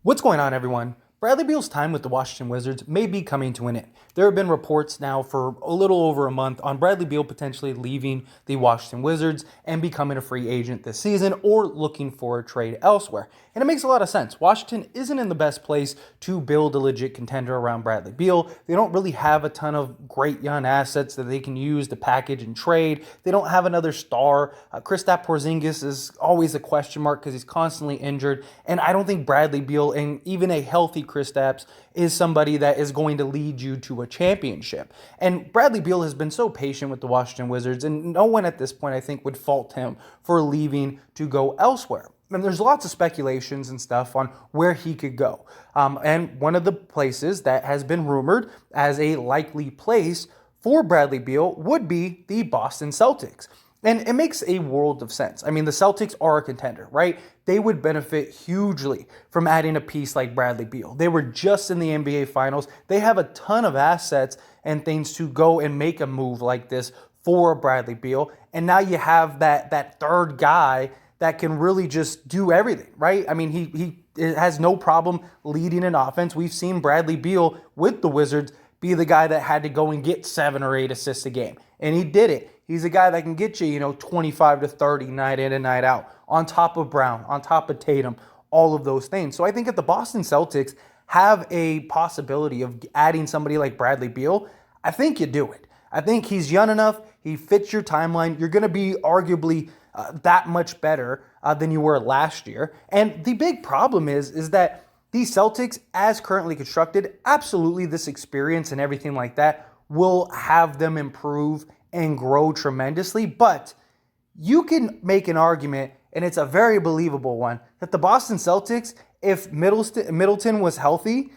What's going on, everyone? Bradley Beal's time with the Washington Wizards may be coming to an end. There have been reports now for a little over a month on Bradley Beal potentially leaving the Washington Wizards and becoming a free agent this season or looking for a trade elsewhere. And it makes a lot of sense. Washington isn't in the best place to build a legit contender around Bradley Beal. They don't really have a ton of great young assets that they can use to package and trade. They don't have another star. Kristaps Porzingis is always a question mark because he's constantly injured. And I don't think Bradley Beal, and even a healthy Kristaps, is somebody that is going to lead you to a championship. And Bradley Beal has been so patient with the Washington Wizards, and no one at this point, I think, would fault him for leaving to go elsewhere. And there's lots of speculations and stuff on where he could go. And one of the places that has been rumored as a likely place for Bradley Beal would be the Boston Celtics. And it makes a world of sense. I mean, the Celtics are a contender, right? They would benefit hugely from adding a piece like Bradley Beal. They were just in the NBA Finals. They have a ton of assets and things to go and make a move like this for Bradley Beal. And now you have that third guy that can really just do everything, right? I mean, he has no problem leading an offense. We've seen Bradley Beal with the Wizards be the guy that had to go and get 7 or 8 assists a game. And he did it. He's a guy that can get you, 25 to 30 night in and night out, on top of Brown, on top of Tatum, all of those things. So I think if the Boston Celtics have a possibility of adding somebody like Bradley Beal, I think you do it. I think he's young enough. He fits your timeline. You're going to be arguably that much better than you were last year. And the big problem is that the Celtics, as currently constructed, absolutely this experience and everything like that will have them improve and grow tremendously. But you can make an argument, and it's a very believable one, that the Boston Celtics, if Middleton was healthy,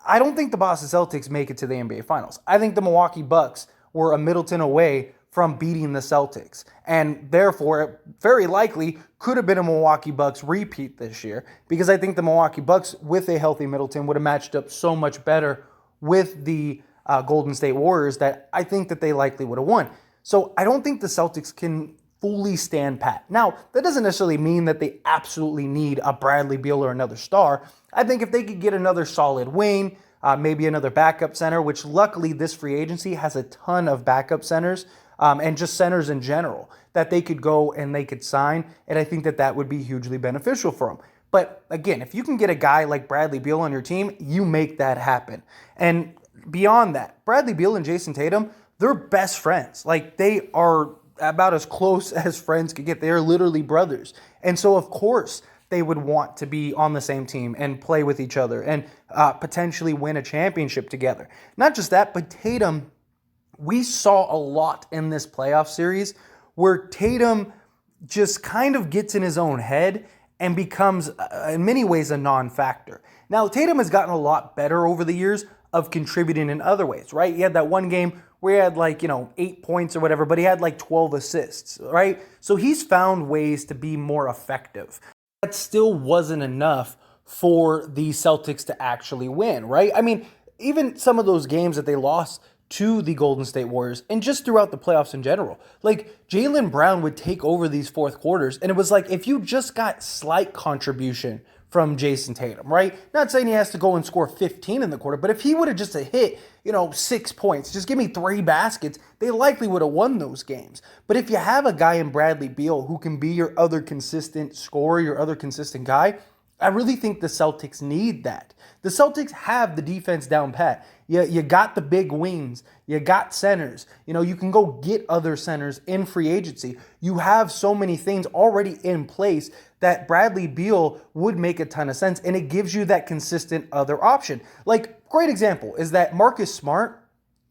I don't think the Boston Celtics make it to the NBA Finals. I think the Milwaukee Bucks were a Middleton away from beating the Celtics. And therefore, it very likely could have been a Milwaukee Bucks repeat this year, because I think the Milwaukee Bucks with a healthy Middleton would have matched up so much better with the Golden State Warriors that I think that they likely would have won. So I don't think the Celtics can fully stand pat. Now, that doesn't necessarily mean that they absolutely need a Bradley Beal or another star. I think if they could get another solid wing, maybe another backup center, which luckily this free agency has a ton of backup centers, and just centers in general, that they could go and they could sign, and I think that that would be hugely beneficial for them. But again, if you can get a guy like Bradley Beal on your team, you make that happen. And beyond that, Bradley Beal and Jason Tatum, they're best friends. Like, they are about as close as friends could get. They are literally brothers. And so, of course, they would want to be on the same team and play with each other and potentially win a championship together. Not just that, but Tatum, we saw a lot in this playoff series where Tatum just kind of gets in his own head and becomes, in many ways, a non-factor. Now, Tatum has gotten a lot better over the years of contributing in other ways, right? He had that one game where he had 8 points or whatever, but he had 12 assists, right? So he's found ways to be more effective. That still wasn't enough for the Celtics to actually win, right? I mean, even some of those games that they lost to the Golden State Warriors and just throughout the playoffs in general, Jaylen Brown would take over these fourth quarters, and it was like if you just got slight contribution from Jason Tatum, right? Not saying he has to go and score 15 in the quarter, but if he would have just hit, 6 points, just give me 3 baskets, they likely would have won those games. But if you have a guy in Bradley Beal who can be your other consistent scorer, your other consistent guy, I really think the Celtics need that. The Celtics have the defense down pat. You got the big wings. You got centers. You can go get other centers in free agency. You have so many things already in place that Bradley Beal would make a ton of sense, and it gives you that consistent other option. Great example is that Marcus Smart,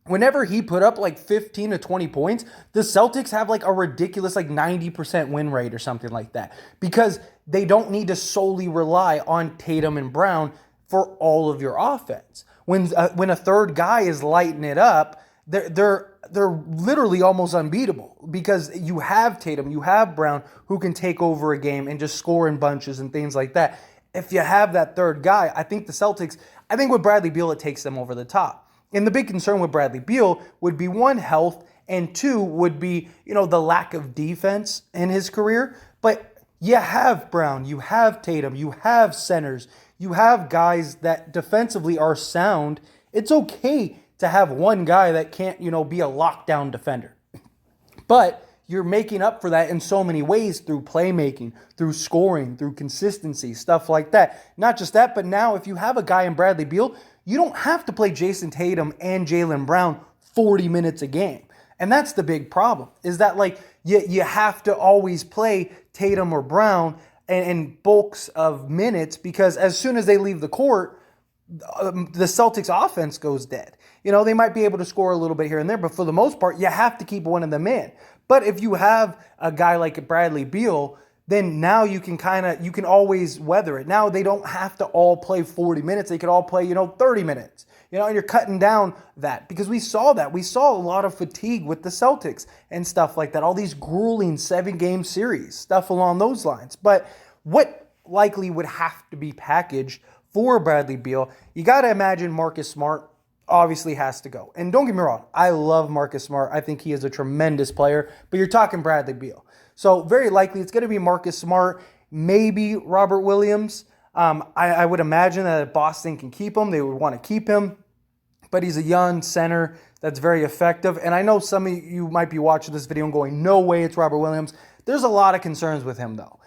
whenever he put up 15 to 20 points, the Celtics have a ridiculous 90% win rate or something like that, because they don't need to solely rely on Tatum and Brown for all of your offense. When a third guy is lighting it up, they're literally almost unbeatable, because you have Tatum, you have Brown who can take over a game and just score in bunches and things like that. If you have that third guy, I think with Bradley Beal, it takes them over the top. And the big concern with Bradley Beal would be, one, health, and two would be, the lack of defense in his career. But you have Brown, you have Tatum, you have centers, You have guys that defensively are sound. It's okay to have one guy that can't, be a lockdown defender. But you're making up for that in so many ways through playmaking, through scoring, through consistency, stuff like that. Not just that, but now if you have a guy in Bradley Beal, you don't have to play Jason Tatum and Jaylen Brown 40 minutes a game. And that's the big problem, is that you have to always play Tatum or Brown in bulks of minutes, because as soon as they leave the court, the Celtics offense goes dead. They might be able to score a little bit here and there, but for the most part, you have to keep one of them in. But if you have a guy like Bradley Beal, then now you can always weather it. Now they don't have to all play 40 minutes. They could all play, 30 minutes. And you're cutting down that, because we saw that. We saw a lot of fatigue with the Celtics and stuff like that. All these grueling 7-game series, stuff along those lines. But what likely would have to be packaged for Bradley Beal, you got to imagine Marcus Smart obviously has to go. And don't get me wrong, I love Marcus Smart. I think he is a tremendous player, but you're talking Bradley Beal. So very likely it's going to be Marcus Smart, maybe Robert Williams. I would imagine that if Boston can keep him, they would want to keep him. But he's a young center that's very effective. And I know some of you might be watching this video and going, no way it's Robert Williams. There's a lot of concerns with him, though.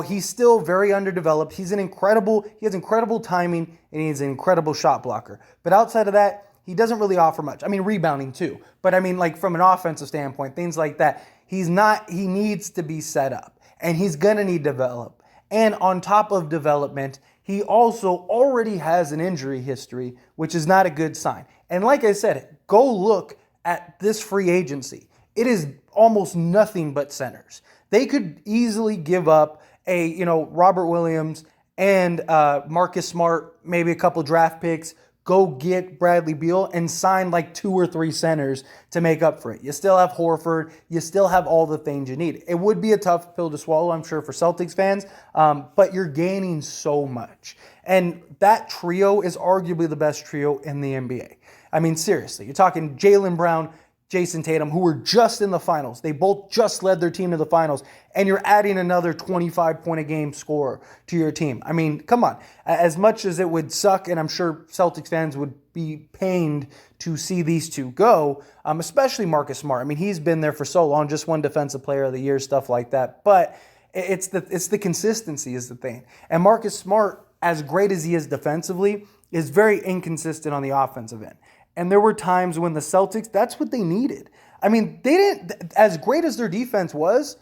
He's still very underdeveloped. He has incredible timing, and he's an incredible shot blocker. But outside of that, he doesn't really offer much. Rebounding too. But from an offensive standpoint, things like that, he needs to be set up. And he's going to need to develop. And on top of development, he also already has an injury history, which is not a good sign. And like I said, go look at this free agency. It is almost nothing but centers. They could easily give up Robert Williams and Marcus Smart, maybe a couple draft picks, go get Bradley Beal and sign 2 or 3 centers to make up for it. You still have Horford. You still have all the things you need. It would be a tough pill to swallow, I'm sure, for Celtics fans, but you're gaining so much. And that trio is arguably the best trio in the NBA. Seriously, you're talking Jaylen Brown, Jason Tatum, who were just in the finals. They both just led their team to the finals, and you're adding another 25-point-a-game scorer to your team. Come on. As much as it would suck, and I'm sure Celtics fans would be pained to see these two go, especially Marcus Smart. He's been there for so long, just won Defensive Player of the Year, stuff like that. But it's the consistency is the thing. And Marcus Smart, as great as he is defensively, is very inconsistent on the offensive end. And there were times when the Celtics, that's what they needed. They didn't, as great as their defense was,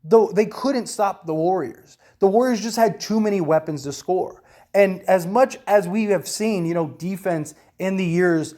though, they couldn't stop the Warriors. The Warriors just had too many weapons to score. And as much as we have seen, defense in the years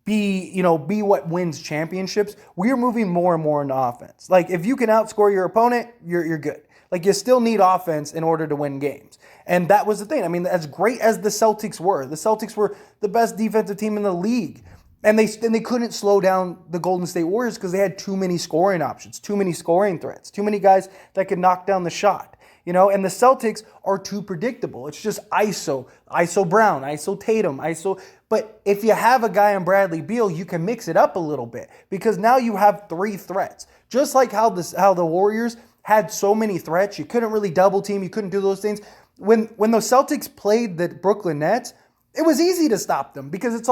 be what wins championships, we are moving more and more into offense. If you can outscore your opponent, you're good. You still need offense in order to win games. And that was the thing. As great as the Celtics were the best defensive team in the league. And they couldn't slow down the Golden State Warriors because they had too many scoring options, too many scoring threats, too many guys that could knock down the shot. And the Celtics are too predictable. It's just ISO Brown, ISO Tatum, ISO. But if you have a guy in Bradley Beal, you can mix it up a little bit, because now you have 3 threats. Just like how the Warriors had so many threats, you couldn't really double team, you couldn't do those things. When the Celtics played the Brooklyn Nets, it was easy to stop them, because it's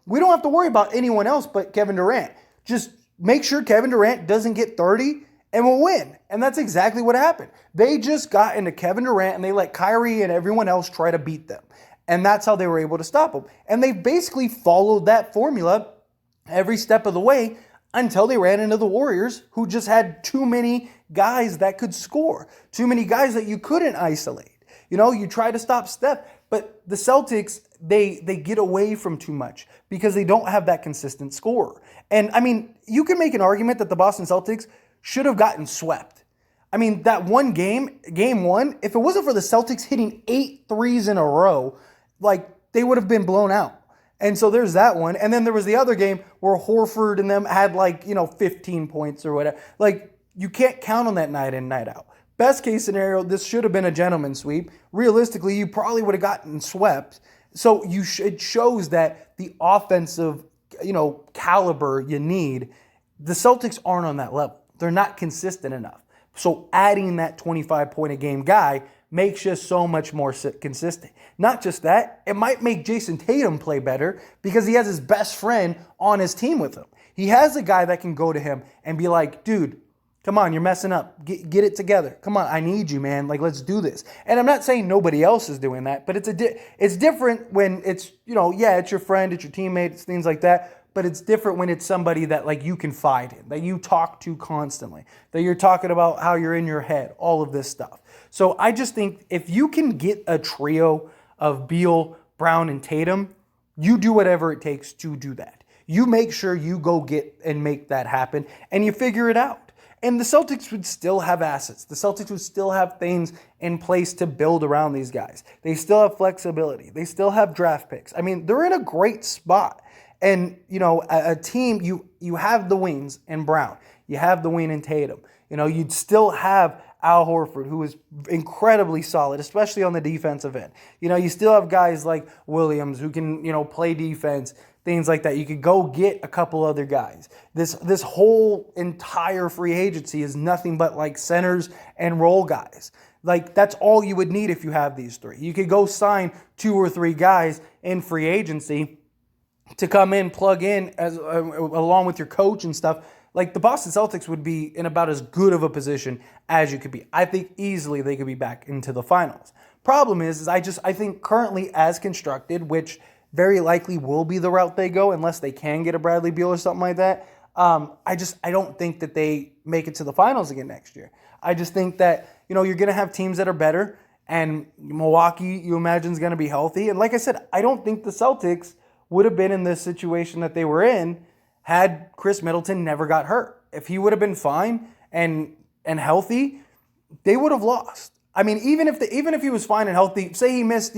we don't have to worry about anyone else but Kevin Durant. Just make sure Kevin Durant doesn't get 30 and we'll win. And that's exactly what happened. They just got into Kevin Durant and they let Kyrie and everyone else try to beat them. And that's how they were able to stop them. And they basically followed that formula every step of the way until they ran into the Warriors, who just had too many guys that could score, too many guys that you couldn't isolate. You try to stop Steph, but the Celtics, they get away from too much because they don't have that consistent scorer. And you can make an argument that the Boston Celtics should have gotten swept. That one game 1, if it wasn't for the Celtics hitting 8 threes in a row, they would have been blown out. And so there's that one. And then there was the other game where Horford and them had 15 points or whatever. You can't count on that night in, night out. Best case scenario, this should have been a gentleman's sweep. Realistically, you probably would have gotten swept. So it shows that the offensive, caliber you need, the Celtics aren't on that level. They're not consistent enough. So adding that 25-point-a-game guy makes you so much more consistent. Not just that, it might make Jason Tatum play better because he has his best friend on his team with him. He has a guy that can go to him and be like, dude, come on, you're messing up. Get it together. Come on, I need you, man. Like, let's do this. And I'm not saying nobody else is doing that, but it's different when it's, it's your friend, it's your teammate, it's things like that. But it's different when it's somebody that like you confide in, that you talk to constantly, that you're talking about how you're in your head, all of this stuff. So I just think if you can get a trio of Beal, Brown, and Tatum, you do whatever it takes to do that. You make sure you go get and make that happen, and you figure it out. And the Celtics would still have assets. The Celtics would still have things in place to build around these guys. They still have flexibility. They still have draft picks. I mean, they're in a great spot. And, a team, you have the wings in Brown. You have the wing in Tatum. You'd still have Al Horford, who is incredibly solid, especially on the defensive end. You still have guys like Williams who can, play defense, things like that. You could go get a couple other guys. This whole entire free agency is nothing but like centers and role guys. Like, that's all you would need if you have these three. You could go sign 2 or 3 guys in free agency to come in, plug in as along with your coach and stuff. Like, the Boston Celtics would be in about as good of a position as you could be. I think easily they could be back into the finals. Problem is I think currently as constructed, which very likely will be the route they go unless they can get a Bradley Beal or something like that. I don't think that they make it to the finals again next year. I just think that, you're going to have teams that are better, and Milwaukee, you imagine, is going to be healthy. And like I said, I don't think the Celtics would have been in this situation that they were in had Chris Middleton never got hurt. If he would have been fine and healthy, they would have lost. I mean, even if he was fine and healthy, say he missed,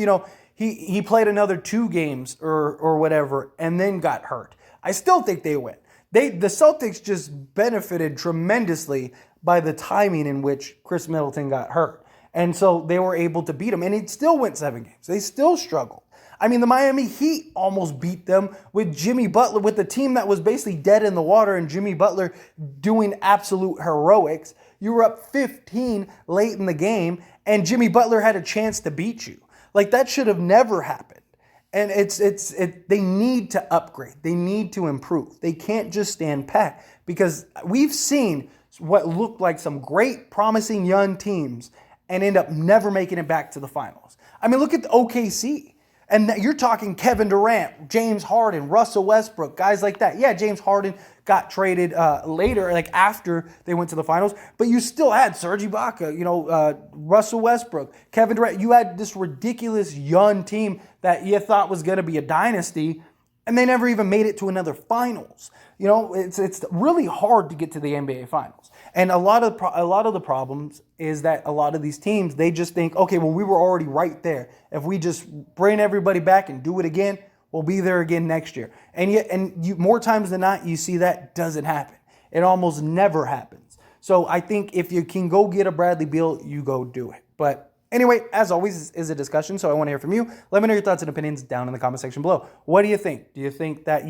he played another 2 games or whatever and then got hurt, I still think they win. The Celtics just benefited tremendously by the timing in which Chris Middleton got hurt. And so they were able to beat him, and it still went 7 games. They still struggled. I mean, the Miami Heat almost beat them with Jimmy Butler, with the team that was basically dead in the water and Jimmy Butler doing absolute heroics. You were up 15 late in the game, and Jimmy Butler had a chance to beat you. Like, that should have never happened. And they need to upgrade. They need to improve. They can't just stand pat, because we've seen what looked like some great, promising young teams and end up never making it back to the finals. I mean, look at the OKC. And you're talking Kevin Durant, James Harden, Russell Westbrook, guys like that. Yeah, James Harden got traded later, like after they went to the finals. But you still had Serge Ibaka, Russell Westbrook, Kevin Durant. You had this ridiculous young team that you thought was going to be a dynasty, and they never even made it to another finals. It's really hard to get to the NBA finals. And a lot of the problems is that a lot of these teams, they just think, okay, well, we were already right there. If we just bring everybody back and do it again, we'll be there again next year. And yet, more times than not, you see that doesn't happen. It almost never happens. So I think if you can go get a Bradley Beal, you go do it. But anyway, as always, this is a discussion, so I want to hear from you. Let me know your thoughts and opinions down in the comment section below. What do you think? Do you think that,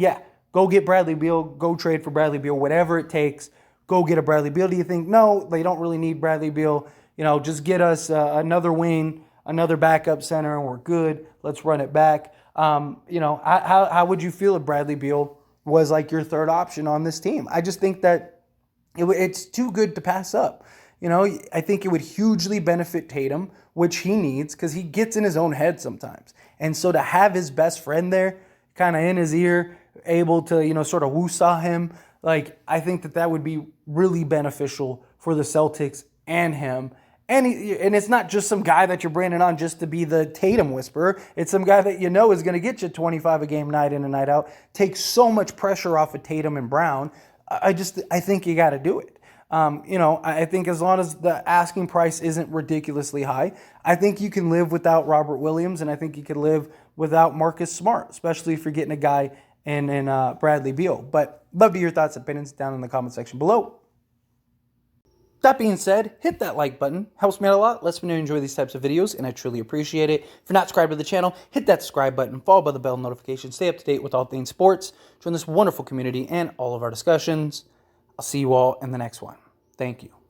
go get Bradley Beal, go trade for Bradley Beal, whatever it takes, go get a Bradley Beal? Do you think, no, they don't really need Bradley Beal, just get us another wing, another backup center, and we're good, let's run it back? How would you feel if Bradley Beal was like your third option on this team? I just think that it's too good to pass up. I think it would hugely benefit Tatum, which he needs, because he gets in his own head sometimes. And so to have his best friend there, kind of in his ear, able to, sort of woo-saw him, like, I think that would be really beneficial for the Celtics and him. And it's not just some guy that you're bringing on just to be the Tatum whisperer. It's some guy that is going to get you 25 a game night in and night out. Take so much pressure off of Tatum and Brown. I think you got to do it. I think as long as the asking price isn't ridiculously high, I think you can live without Robert Williams, and I think you can live without Marcus Smart, especially if you're getting a guy in Bradley Beal. But love to hear your thoughts and opinions down in the comment section below. That being said, hit that like button. Helps me out a lot. Lets me know you enjoy these types of videos, and I truly appreciate it. If you're not subscribed to the channel, hit that subscribe button, followed by the bell notification. Stay up to date with all things sports. Join this wonderful community and all of our discussions. I'll see you all in the next one. Thank you.